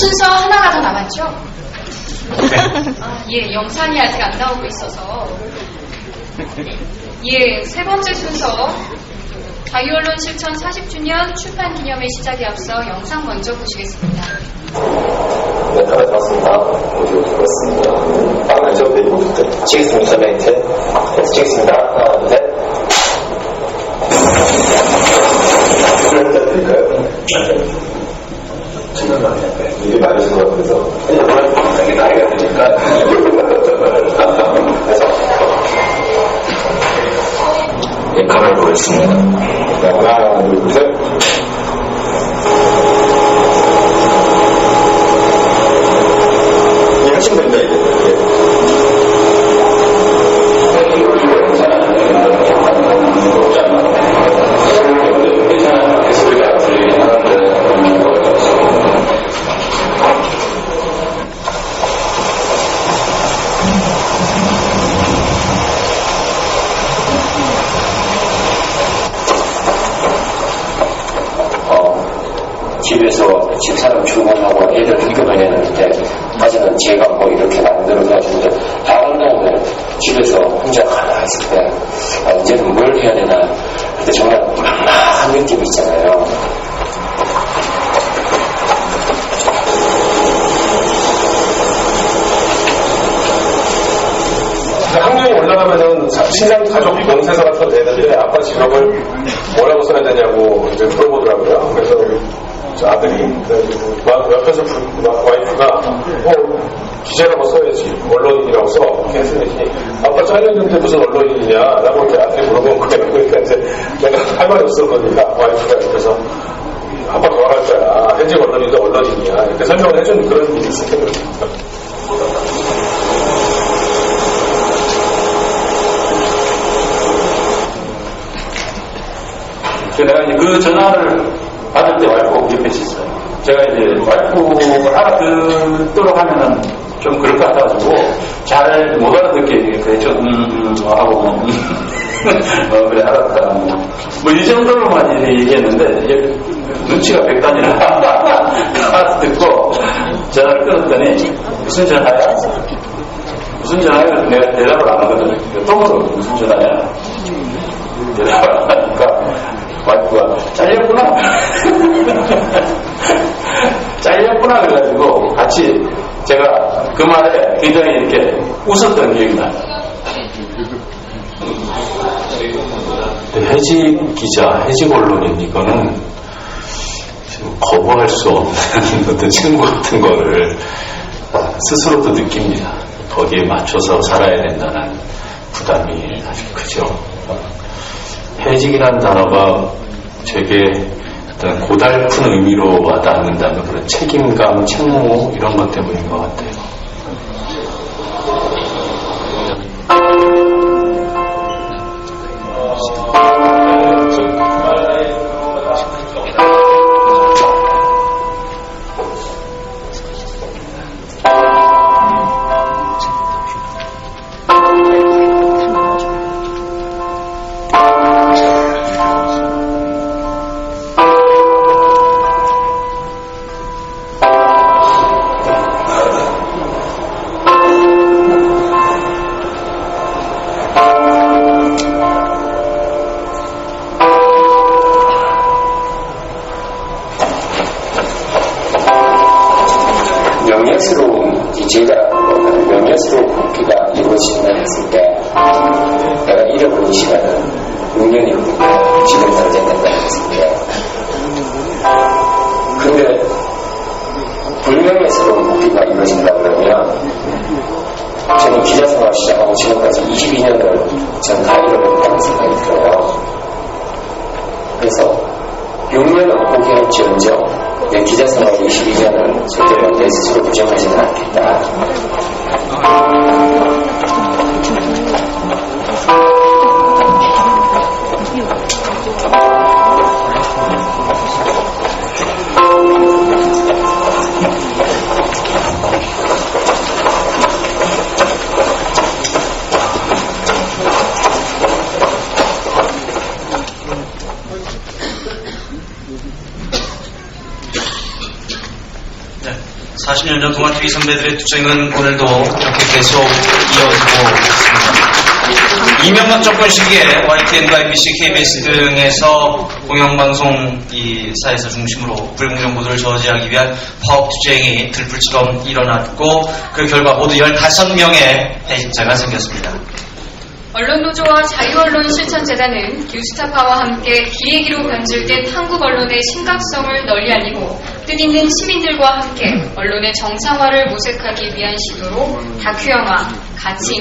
순서 하나가 더 남았죠? 예, 영상이 아직 안 나오고 있어서. 예, 세 번째 순서. 자유언론 실천 40주년 출판 기념회 시작에 앞서 영상 먼저 보시겠습니다. 네, 다들 반갑습니다. 오디오 들었습니다. 먼저 베이부터 찍겠습니다. 메이트. 찍겠습니다. 하나, 둘, 셋. 그럴 때 드릴까요? 지금 일이 많으신 것 같아서 이게 나이가 드니까 그래서 네, 카메라 보겠습니다. 네, 하나, 둘, 셋. 이 하시면 됩니다, 이제. 집에서 집사람 출근하고 애들 학교 보내는 때 까지는 제가 뭐 이렇게 만들어가지고 다른 경우는 집에서 혼자 가만히 있을 때 이제는 뭘 해야 되나 그때 정말 막막한 느낌이 있잖아요. 학년이 올라가면은 신랑 가족 명세서 같은 거 되는데 아빠 직업을 뭐라고 써야 되냐고 이제 물어보더라고요. 그래서 아들이 옆에서 와이프가 기자라고 써야지 언론인이라고 써 이렇게 했으니 아빠 잘렸는데 무슨 언론인이냐 라고 이제 아들이 물어본 거예요. 그러니까 이제 내가 할 말이 없어 보니까 와이프가 옆에서 아빠 돌아갈 거야 현직 언론인도 언론인이야 이렇게 설명을 해주는 그런 일이 있었어요. 내가 이제 그 전화를 받을 때 와이프가 옆에 있었어요. 제가 이제 와이프가 알아듣도록 하면은 좀 그럴 것 같아가지고 잘 못 알아듣게 그랬죠. 하고 그래 알았다. 뭐 이 정도로만 얘기했는데 눈치가 백단이라 알아듣고 전화를 끊었더니 무슨 전화야? 무슨 전화야? 내가 대답을 안 하거든. 똥으로 무슨 전화야? 대답을 안 하니까 와이프가 잘렸구나 잘렸구나 그래가지고 같이 제가 그 말에 굉장히 이렇게 웃었던 기억이 나요. 해직 기자, 해직 언론인 이거는 지금 거부할 수 없는 어떤 친구 같은 거를 스스로도 느낍니다. 거기에 맞춰서 살아야 된다는 부담이 아주 크죠. 해직이라는 단어가 제게 어떤 고달픈 의미로 와닿는다는 그런 책임감, 책무 이런 것 때문인 것 같아요. 명예스러운 복귀가 이루어진다 했을 때 내가 잃어버린 시간은 6년이거든요. 지금 당장 된다 했을 때. 근데 불명예스러운 복귀가 이루어진다 그러면 저는 기자생활 시작하고 지금까지 22년을 전 다 잃어버렸다는 생각이 들어요. 그래서 6년은 포기할지언정 내 기자생활 22년은 절대로 내 스스로 부정하지는 않겠다. 40년 전 동아TV 선배들의 투쟁은 오늘도 이렇게 계속 이어지고 있습니다. 이명박 정권 시기에 YTN과 MBC, KBS 등에서 공영방송 사에서 중심으로 불공정 보도를 저지하기 위한 파업 투쟁이 들불처럼 일어났고 그 결과 모두 15명의 해직자가 생겼습니다. 언론노조와 자유언론실천재단은 뉴스타파와 함께 기레기로 변질된 한국 언론의 심각성을 널리 알리고 뜻있는 시민들과 함께 언론의 정상화를 모색하기 위한 시도로 다큐영화, 가칭,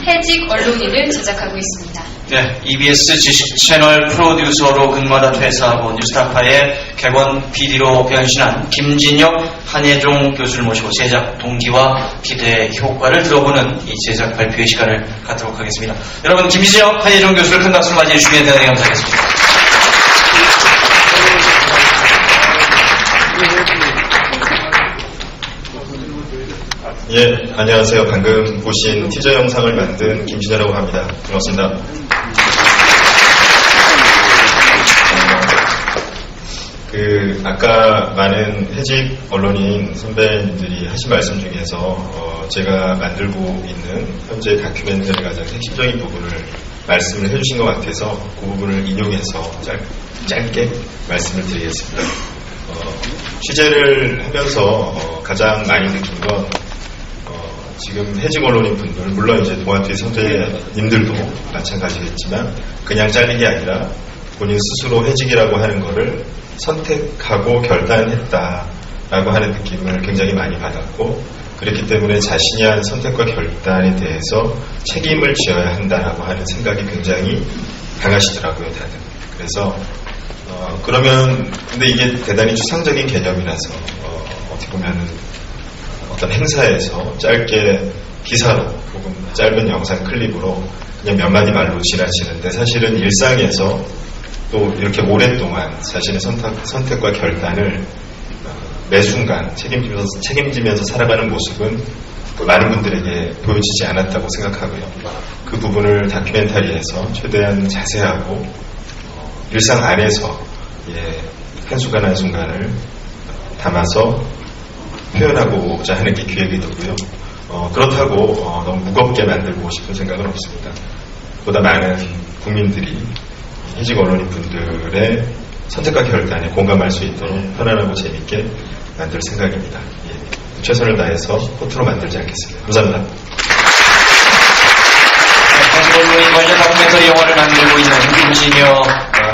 해직 언론인을 제작하고 있습니다. 네, EBS 지식 채널 프로듀서로 근무하다 퇴사하고 뉴스타파의 객원 PD로 변신한 김진혁, 한예종 교수를 모시고 제작 동기와 기대 효과를 들어보는 이 제작 발표의 시간을 갖도록 하겠습니다. 여러분, 김진혁, 한예종 교수를 큰 박수로 맞이해 주시면 대단히 감사하겠습니다. 예, 안녕하세요. 방금 보신 티저 영상을 만든 김진혁이라고 합니다. 반갑습니다. 아까 많은 해직 언론인 선배님들이 하신 말씀 중에서 제가 만들고 있는 현재 다큐멘터리 가장 핵심적인 부분을 말씀을 해주신 것 같아서 그 부분을 인용해서 짧게 말씀을 드리겠습니다. 취재를 하면서 가장 많이 느낀 건 지금 해직 언론인 분들, 물론 이제 동아TV 선배님들도 마찬가지겠지만 그냥 잘린 게 아니라 본인 스스로 해직이라고 하는 거를 선택하고 결단했다라고 하는 느낌을 굉장히 많이 받았고, 그렇기 때문에 자신이 한 선택과 결단에 대해서 책임을 지어야 한다라고 하는 생각이 굉장히 강하시더라고요, 다들. 그래서 그러면 근데 이게 대단히 추상적인 개념이라서 어떻게 보면은 어떤 행사에서 짧게 기사로 혹은 짧은 영상 클립으로 그냥 몇 마디 말로 지나치는데, 사실은 일상에서 또 이렇게 오랫동안 자신의 선택과 결단을 매 순간 책임지면서 살아가는 모습은 많은 분들에게 보여지지 않았다고 생각하고요. 그 부분을 다큐멘터리에서 최대한 자세하고 일상 안에서 한순간 한순간을 담아서 표현하고자 하는 게 기획이더고요. 그렇다고 너무 무겁게 만들고 싶은 생각은 없습니다. 보다 많은 국민들이 해직 언론인 분들의 선택과 결단에 공감할 수 있도록 편안하고 재밌게 만들 생각입니다. 최선을 다해서 포트로 만들지 않겠습니다. 감사합니다. 해직 언론인 관련 다큐멘터리 영화를 만들고 있는 김진혁,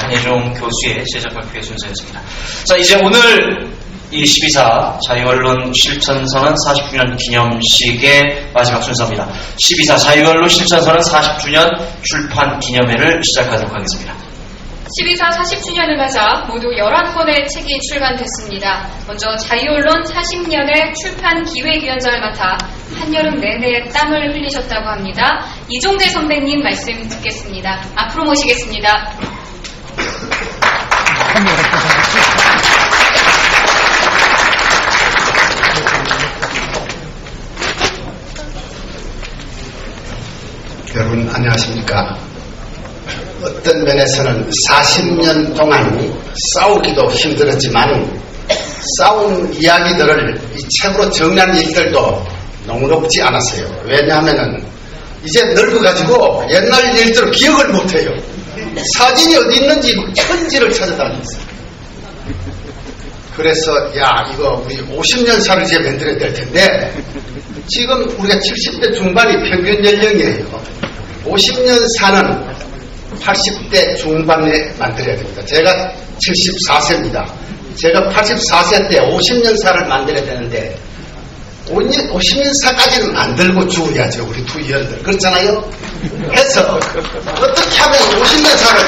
한예종 교수의 제작 발표의 순서였습니다. 자, 이제 오늘 이 12사 자유언론 실천선언 40주년 기념식의 마지막 순서입니다. 12사 자유언론 실천선언 40주년 출판 기념회를 시작하도록 하겠습니다. 12사 40주년을 맞아 모두 11권의 책이 출간됐습니다. 먼저 자유언론 40년의 출판 기획위원장을 맡아 한여름 내내 땀을 흘리셨다고 합니다. 이종재 선배님 말씀 듣겠습니다. 앞으로 모시겠습니다. 여러분 안녕하십니까. 어떤 면에서는 40년 동안 싸우기도 힘들었지만 싸운 이야기들을 이 책으로 정리한 일들도 녹록지 않았어요. 왜냐하면 이제 늙어가지고 옛날 일들을 기억을 못해요. 사진이 어디 있는지 천지를 찾아다녔어요. 그래서 이거 우리 50년 사를 이제 만들어야 될 텐데, 지금 우리가 70대 중반이 평균 연령이에요. 50년 사는 80대 중반에 만들어야 됩니다. 제가 74세입니다. 제가 84세 때 50년 사를 만들어야 되는데 50년 사까지는 만들고 죽어야죠. 우리 두 의원들. 그렇잖아요? 해서 어떻게 하면 50년 사를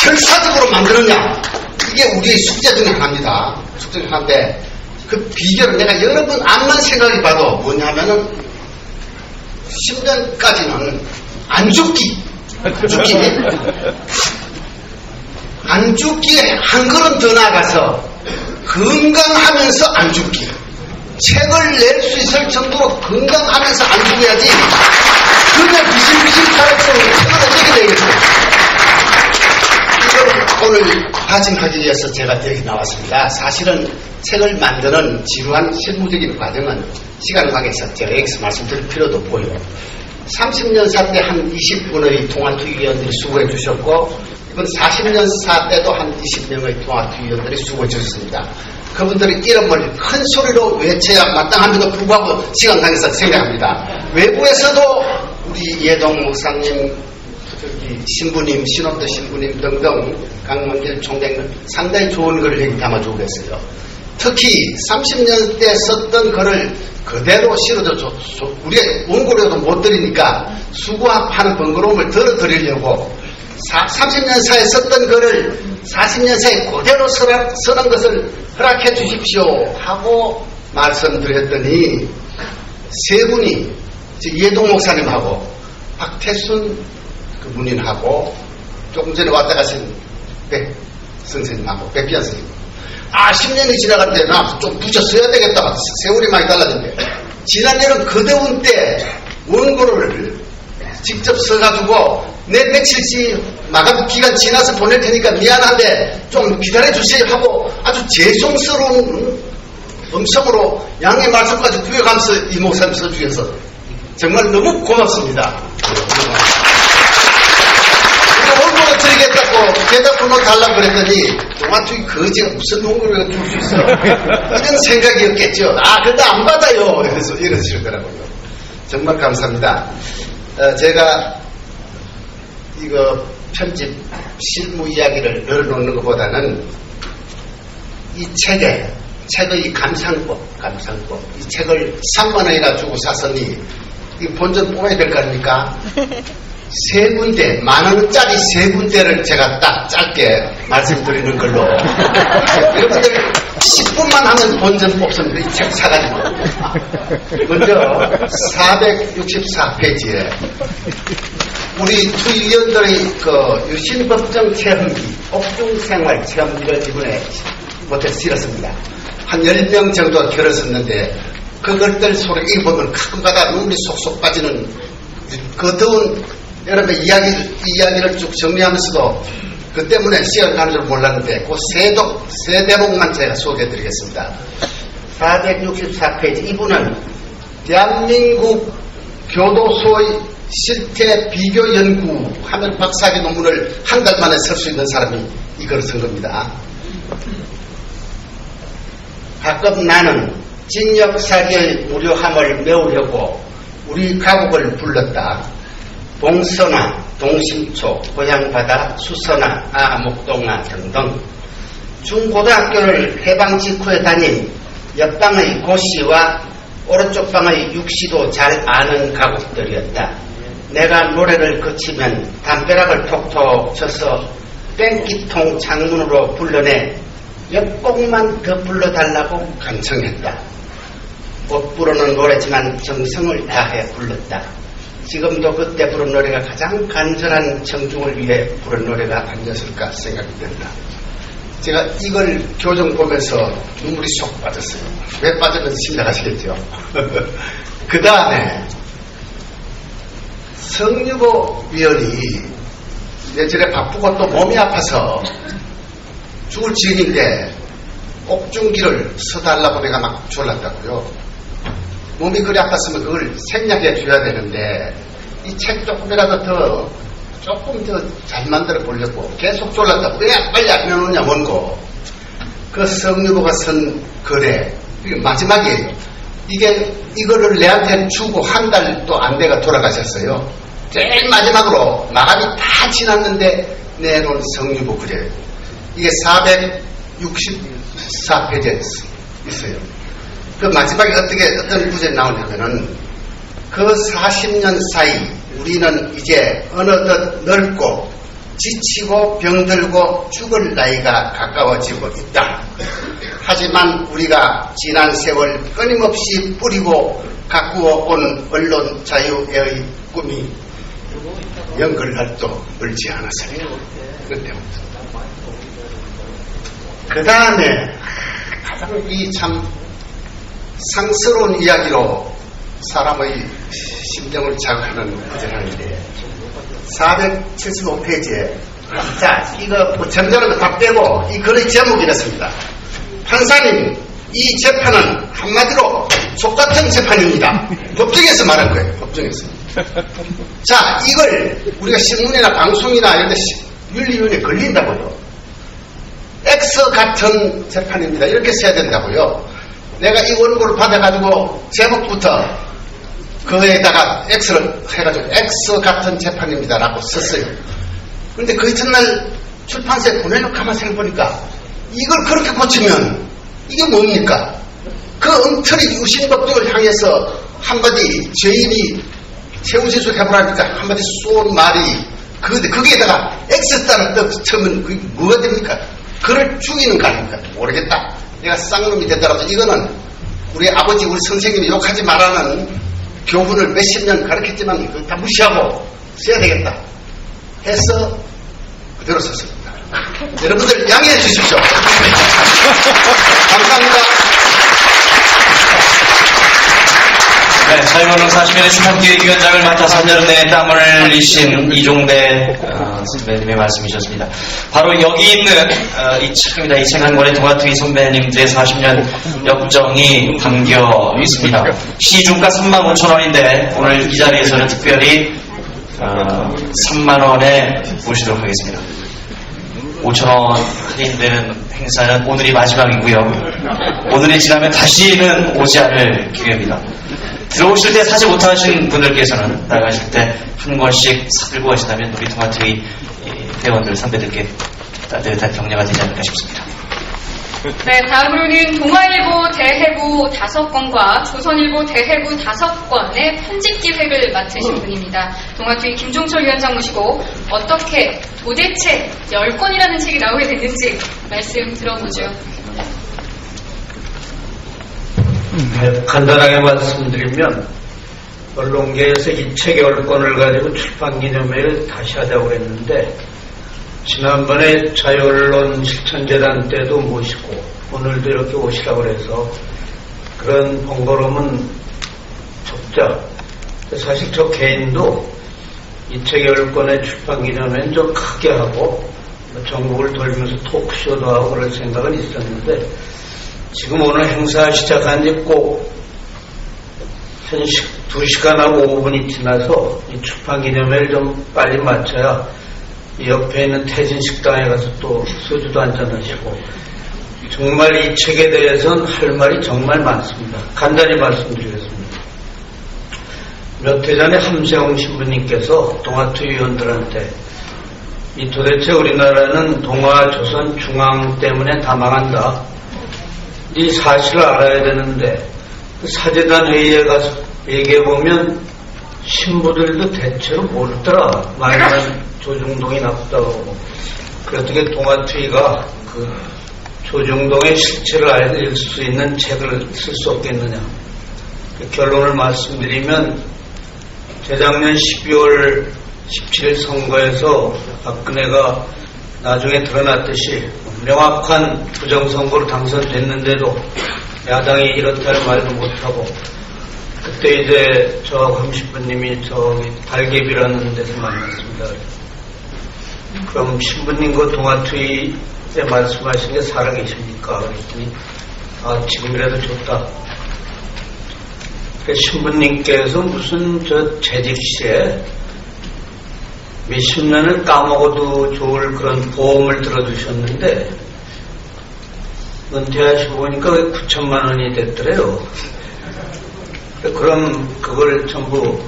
결사적으로 만드느냐, 이게 우리의 숙제 중에 하나입니다. 숙제 중에 하나인데, 그 비결을 내가 여러 번 암만 생각해 봐도 뭐냐면은 10년까지는 안 죽기. 안 죽기에 한 걸음 더 나아가서 건강하면서 안 죽기. 책을 낼 수 있을 정도로 건강하면서 안 죽어야지 그냥 비실비실 살았으면 책을 어떻게 내겠어요. 이걸 오늘 다짐하기 위해서 제가 여기 나왔습니다. 사실은 책을 만드는 지루한 실무적인 과정은 시간 관계에서 제가 여기서 말씀드릴 필요도 없고요. 30년사 때 한 20분의 통합투기위원들이 수고해 주셨고 이번 40년사 때도 한 20명의 통합투기위원들이 수고해 주셨습니다. 그분들의 이름을 큰 소리로 외쳐야 마땅함에도 불구하고 시간 관계에서 생각합니다. 외부에서도 우리 예동 목사님, 신부님, 신업도 신부님 등등 강만길 총장님 상당히 좋은 글을 여기 담아주고 계세요. 특히 30년 때 썼던 글을 그대로 실어줘 우리가 원고료도 못 드리니까 수고하는 번거로움을 덜어드리려고 30년 사이에 썼던 글을 40년 사이에 그대로 쓰는 것을 허락해 주십시오 하고 말씀드렸더니 세 분이 예동 목사님하고 박태순 그분인하고 조금 전에 왔다 가신 백 선생님하고 백비안 선생님 10년이 지나갔는데 나 좀 붙여 써야 되겠다. 세월이 많이 달라졌는데 지난해는 그대운 때 원고를 직접 써가지고 내 며칠씩 마감 기간 지나서 보낼 테니까 미안한데 좀 기다려 주세요 하고 아주 죄송스러운 음성으로 양해 말씀까지 구해가면서 이 목사님 써주셔서 정말 너무 고맙습니다. 원고를 드리겠다고 대답번호 달라고 그랬더니 동아투기 거지가 무슨 원고를 줄 수 있어 이런 생각이었겠죠. 그래도 안 받아요. 그래서 이러시더라고요. 정말 감사합니다. 제가 이거 편집 실무 이야기를 열어놓는 것보다는 이 책의 감상법 이 책을 3만 원이나 주고 샀으니 이 본전 뽑아야 될 거 아닙니까? 세 군데, 10,000원짜리 세 군데를 제가 딱 짧게 말씀드리는 걸로. 여러분들 10분만 하면 본전 뽑습니다. 이 책 사가지고. 먼저 464페이지에 우리 투위원들의 유신법정 체험기, 옥중생활 체험기를 이번에 못해 실었습니다. 한 10명 정도 들었었는데 그것들 소리 읽어보면 가끔가다 눈물이 속속 빠지는 그 더운 여러분의 이야기를 쭉 정리하면서도 그 때문에 시간 가는 줄 몰랐는데 그 세 대목만 제가 소개해드리겠습니다. 464페이지 이분은 대한민국 교도소의 실태 비교 연구 하면 박사학위 논문을 한 달 만에 쓸 수 있는 사람이 이걸 쓴 겁니다. 가끔 나는 징역살이의 무료함을 메우려고 우리 가국을 불렀다. 봉서나 동심초, 고향바다, 수서나, 목동아 등등 중고등학교를 해방 직후에 다닌 옆방의 고씨와 오른쪽 방의 육씨도 잘 아는 가국들이었다. 내가 노래를 그치면 담벼락을 톡톡 쳐서 뺑기통 창문으로 불러내 몇 곡만 더 불러달라고 간청했다. 못 부르는 노래지만 정성을 다해 불렀다. 지금도 그때 부른 노래가 가장 간절한 청중을 위해 부른 노래가 아니었을까 생각이 된다. 제가 이걸 교정 보면서 눈물이 쏙 빠졌어요. 왜 빠졌는지 짐작하시겠죠? 그 다음에 성유보 위원이 예전에 바쁘고 또 몸이 아파서 죽을 지경인데 옥중기를 써달라고 내가 막 졸랐다고요. 몸이 그리 아팠으면 그걸 생략해 줘야 되는데 이 책 조금 더 잘 만들어 보려고 계속 졸랐다고. 왜 빨리 안 해놓냐 원고. 그 성유보가 쓴 글에 이게 마지막이에요. 이거를 내한테 주고 한 달도 안 돼가 돌아가셨어요. 제일 마지막으로 마감이 다 지났는데 내놓은 성유보 글이에요. 이게 464페이지에 있어요. 그 마지막에 어떤 구절이 나오냐면은 그 40년 사이 우리는 이제 어느덧 늙고 지치고 병들고 죽을 나이가 가까워지고 있다. 하지만 우리가 지난 세월 끊임없이 뿌리고 가꾸어 온 언론 자유의 꿈이 연결날도 멀지 않았으리라. 그 다음에 가장 이 참 상스러운 이야기로 사람의 심정을 자극하는 구절하는데 475페이지에 자, 이거 뭐 점잖은 거 다 빼고 이 글의 제목이 이렇습니다. 판사님, 이 재판은 한마디로 족같은 재판입니다. 법정에서 말한 거예요. 법정에서. 자, 이걸 우리가 신문이나 방송이나 이런 데 윤리위원회에 걸린다고요. X 같은 재판입니다. 이렇게 써야 된다고요. 내가 이 원고를 받아가지고 제목부터 그에다가 X를 해가지고 X 같은 재판입니다. 라고 썼어요. 그런데 그 이튿날 출판사에 보내놓고 가만히 생각해보니까 이걸 그렇게 고치면 이게 뭡니까? 그 엉터리 유신법정을 향해서 한마디 죄인이 최우재수 해보라니까 한마디 쏜 말이 거기에다가 X자를 쳐면 그게 뭐가 됩니까? 그를 죽이는 거 아닙니까? 모르겠다. 내가 쌍놈이 되더라도 이거는 우리 아버지 우리 선생님이 욕하지 말라는 교훈을 몇십 년 가르쳤지만 그걸 다 무시하고 써야 되겠다 해서 그대로 썼습니다. 여러분들 양해해 주십시오. 감사합니다. 네, 사회언론 40년의 출판기획위원장을 맡아서 한여름 내내 땀을 흘리신 이종대 선배님의 말씀이셨습니다. 바로 여기 있는 이 책입니다. 이 책 한 권에 동아투이 선배님들의 40년 역정이 담겨 있습니다. 시중가 35,000원인데 오늘 이 자리에서는 특별히 3만원에 모시도록 하겠습니다. 5,000원 할인되는 행사는 오늘이 마지막이고요. 오늘이 지나면 다시는 오지 않을 기회입니다. 들어오실 때 사지 못하신 분들께서는 나가실 때 한 권씩 사들고 가신다면 우리 동아투이 회원들 선배들께 따뜻한 격려가 되지 않을까 싶습니다. 네, 다음으로는 동아일보 대해부 5건과 조선일보 대해부 5건의 편집 기획을 맡으신 분입니다. 동아투이 김종철 위원장 모시고 어떻게 도대체 10건이라는 책이 나오게 됐는지 말씀 들어보죠. 네, 간단하게 말씀드리면 언론계에서 이 책 10건을 가지고 출판기념회를 다시 하자고 했는데 지난번에 자유언론 실천재단 때도 모시고 오늘도 이렇게 오시라고 해서 그런 번거로움은 적자. 사실 저 개인도 이 책 10건의 출판기념회는 좀 크게 하고 전국을 돌면서 토크쇼도 하고 그럴 생각은 있었는데 지금 오늘 행사 시작한 지 꼭 한 2시간하고 5분이 지나서 이 출판기념회를 좀 빨리 마쳐야 이 옆에 있는 태진식당에 가서 또 소주도 한잔하시고 정말 이 책에 대해서는 할 말이 정말 많습니다. 간단히 말씀드리겠습니다. 몇 해 전에 함세홍 신부님께서 동아투이 위원들한테 이 도대체 우리나라는 동아, 조선, 중앙 때문에 다 망한다. 이 사실을 알아야 되는데 사재단 회의에 가서 얘기해보면 신부들도 대체로 모르더라. 말하면 조중동이 나쁘다고 하고 어떻게 동아투이가 그 조중동의 실체를 알릴 수 있는 책을 쓸 수 없겠느냐. 그 결론을 말씀드리면 재작년 12월 17일 선거에서 박근혜가 나중에 드러났듯이 명확한 부정선거로 당선됐는데도 야당이 이렇다는 말도 못하고 그때 이제 저하고 30분님이 저기 달개비라는 데서 만났습니다. 그럼 신부님 그 동아투이 때 말씀하신 게 살아계십니까? 그랬더니 지금이라도 좋다. 신부님께서 무슨 저 재직 시에 몇십 년을 까먹어도 좋을 그런 보험을 들어주셨는데 은퇴하시고 보니까 9천만 원이 됐더래요. 그럼 그걸 전부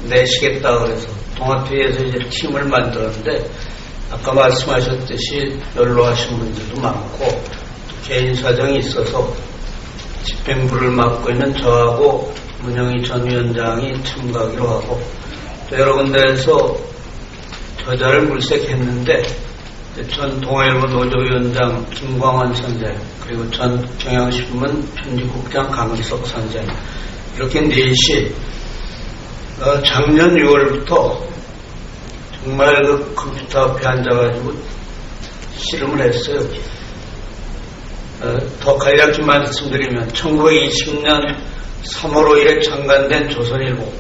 내시겠다 그래서 동아투이에서 이제 팀을 만들었는데 아까 말씀하셨듯이 연로하신 분들도 많고 개인 사정이 있어서 집행부를 맡고 있는 저하고 문영희 전 위원장이 참가하기로 하고 또 여러 군데에서 저자를 물색했는데 전 동아일보 노조위원장 김광환 선생 그리고 전 경향신문 편집국장 강희석 선생 이렇게 넷이 작년 6월부터 정말 그 컴퓨터 앞에 앉아가지고 씨름을 했어요. 더 간략히 말씀드리면 1920년 3월 5일에 창간된 조선일보,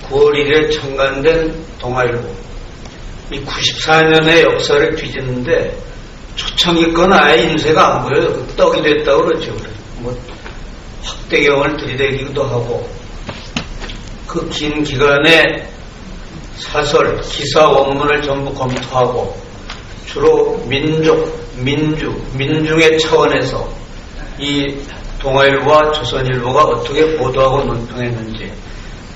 9월 1일에 창간된 동아일보, 이 94년의 역사를 뒤지는데 초창기 건 아예 인쇄가 안 보여요. 떡이 됐다고 그러죠. 뭐 확대경을 들이대기도 하고 그 긴 기간에 사설, 기사 원문을 전부 검토하고 주로 민중의 차원에서 이 동아일보와 조선일보가 어떻게 보도하고 논평했는지,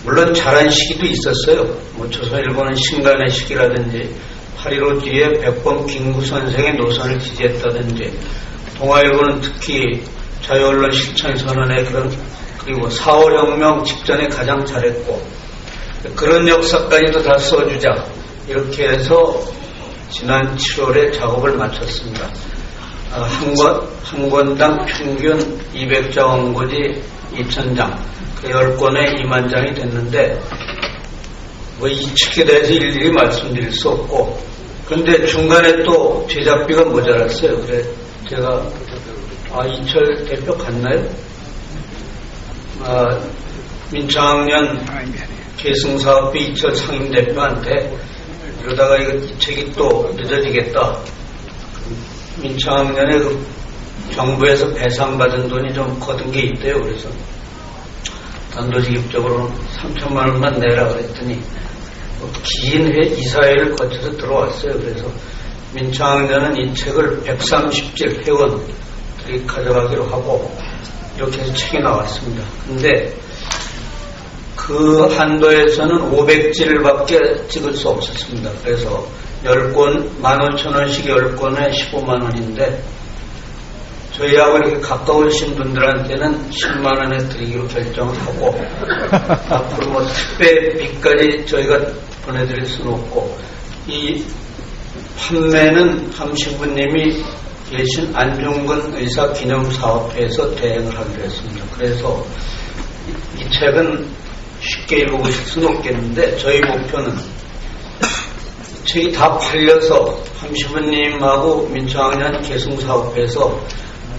물론 잘한 시기도 있었어요. 뭐 조선일보는 신간의 시기라든지 8.15 뒤에 백범 김구 선생의 노선을 지지했다든지, 동아일보는 특히 자유언론 실천선언의 그리고 4.5 혁명 직전에 가장 잘했고, 그런 역사까지도 다 써주자 이렇게 해서 지난 7월에 작업을 마쳤습니다. 한 권당 평균 200자 원고지 2,000장, 그 10권에 2만 장이 됐는데, 뭐 이 책에 대해서 일일이 말씀드릴 수 없고, 근데 중간에 또 제작비가 모자랐어요. 그래 제가 이철 대표 갔나요? 민창년 계승사업비 이철 상임대표한테 이러다가 이 책이 또 늦어지겠다. 민창년에 그 정부에서 배상받은 돈이 좀 거둔 게 있대요. 그래서 단도직입적으로 3천만 원만 내라 그랬더니 긴 이사회를 거쳐서 들어왔어요. 그래서 민창년은 이 책을 130질 회원들이 가져가기로 하고 이렇게 해서 책이 나왔습니다. 근데 그 한도에서는 500질밖에 찍을 수 없었습니다. 그래서 10권 15,000원씩 10권에 15만 원인데 저희하고 이렇게 가까우신 분들한테는 10만 원에 드리기로 결정을 하고 앞으로 뭐 택배비까지 저희가 보내드릴 수는 없고, 이 판매는 함신부님이 계신 안중근 의사기념사업회에서 대행을 하기로 했습니다. 그래서 이 책은 쉽게 읽어보실 수는 없겠는데, 저희 목표는 책이 다 팔려서 함신부님하고 민창년 계승사업회에서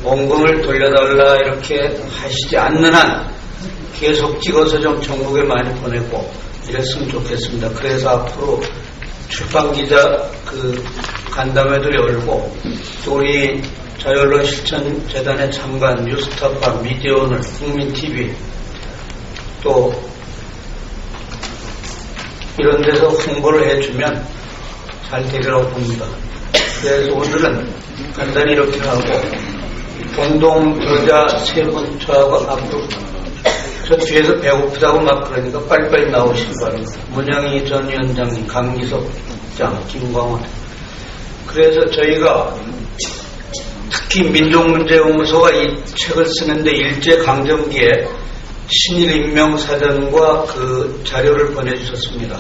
원금을 돌려달라 이렇게 하시지 않는 한 계속 찍어서 좀 전국에 많이 보내고 이랬으면 좋겠습니다. 그래서 앞으로 출판기자 간담회도 열고, 또 우리 자유언론 실천재단의 장관, 뉴스타파, 미디어오늘, 국민TV 또 이런 데서 홍보를 해주면 잘 되리라고 봅니다. 그래서 오늘은 간단히 이렇게 하고, 공동 저자 세 분 저하고 앞으로 저 뒤에서 배고프다고 막 그러니까 빨리빨리 나오시기 바랍니다. 문영희 전 위원장님, 강기석 장, 김광원. 그래서 저희가 특히 민족문제연구소가 이 책을 쓰는데 일제강점기에 신일인명사전과 그 자료를 보내주셨습니다.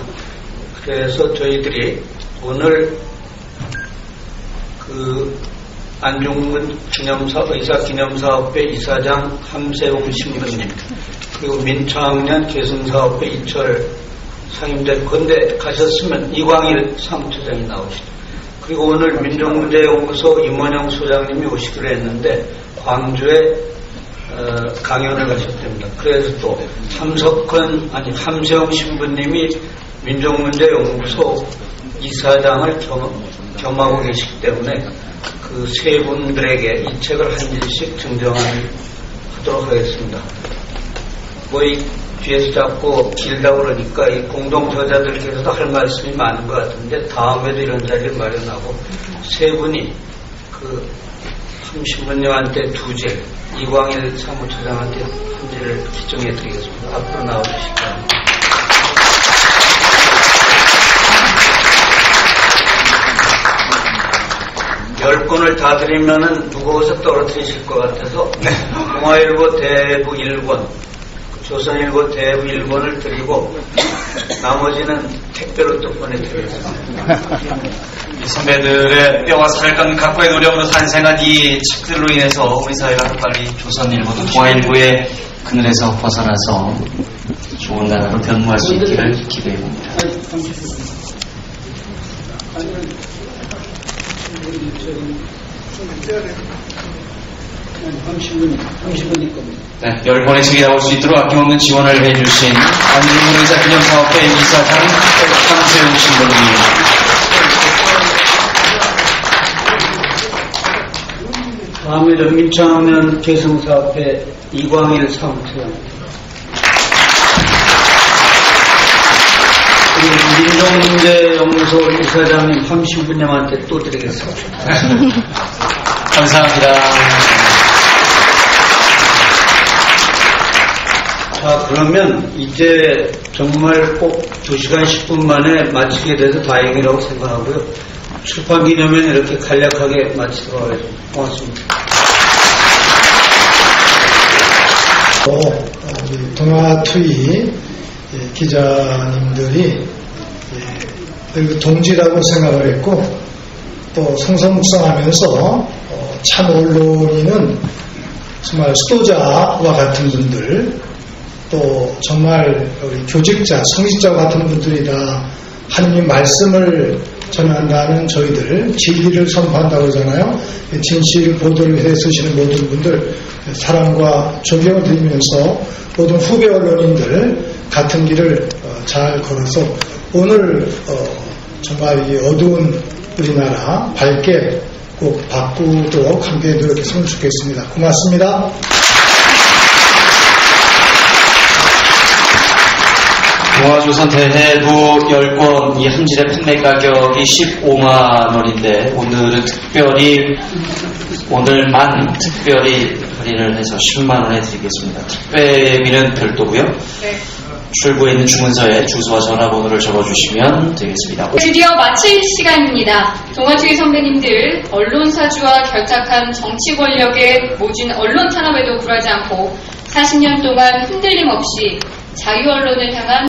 그래서 저희들이 오늘 그 안중근 의사기념사업회 이사장 함세웅 신부님, 그리고 민창년 계승사업회 이철 상임대표, 근데 가셨으면 이광일 사무처장이 나오시죠. 그리고 오늘 민족문제연구소 임원영 소장님이 오시기로 했는데 광주에 강연을 하셨답니다. 그래서 또 함세웅 신부님이 민족문제연구소 이사장을 겸하고 계시기 때문에 그 세 분들에게 이 책을 한 질씩 증정하도록 하겠습니다. 뭐 이 뒤에서 자꾸 길다고 그러니까 이 공동저자들께서도 할 말씀이 많은 것 같은데 다음에도 이런 자리를 마련하고, 세 분이 그 함신부님한테 2질, 이광일 사무처장한테 1질을 기정해 드리겠습니다. 앞으로 나와주시기 바랍니다. 열 권을 다 드리면은 무거워서 떨어뜨리실 것 같아서 동아일보 대부 1권, 조선일보 대부 1권을 드리고 나머지는 택배로 또 보내드리겠습니다. 이 선배들의 뼈와 살을 깎는 각고의 노력으로 탄생한 이 책들로 인해서 우리 사회가 더 빨리 조선일보도 동아일보의 그늘에서 벗어나서 좋은 나라로 변모할 수 있기를 기대해봅니다. 네, 10권의 책이 나올 수 있도록 아낌없는 지원을 해주신 안중근 의사기념사업회 이사장 함세웅 신부님, 다음에는 민청하면 개성사업회 이광일 사무처장입니다. 민족문제연구소 이사장님 30분님한테 또 드리겠습니다. 감사합니다. 자, 그러면 이제 정말 꼭 2시간 10분 만에 마치게 돼서 다행이라고 생각하고요. 출판 기념회는 이렇게 간략하게 마치도록 하겠습니다. 고맙습니다. 우리 동아투이 기자님들이 동지라고 생각을 했고 또 성성묵성하면서 참 언론인은 정말 수도자와 같은 분들 또 정말 우리 교직자, 성직자 같은 분들이 다 하느님 말씀을 전한다는 저희들 진리를 선포한다고 하잖아요. 진실 보도를 해 쓰시는 모든 분들 사랑과 존경을 드리면서 모든 후배 언론인들 같은 길을 잘 걸어서 오늘 정말 이 어두운 우리나라 밝게 꼭 바꾸도록 함께 노력했으면 좋겠습니다. 고맙습니다. 동아조선 대해부 10권 이 한 질의 판매 가격이 15만 원인데 오늘만 특별히 할인을 해서 10만 원에 드리겠습니다. 택배비는 별도고요. 네. 출구에 있는 주문서에 주소와 전화번호를 적어주시면 되겠습니다. 드디어 마칠 시간입니다. 동아투이 선배님들 언론사주와 결탁한 정치 권력의 모진 언론 탄압에도 굴하지 않고 40년 동안 흔들림 없이 자유 언론을 향한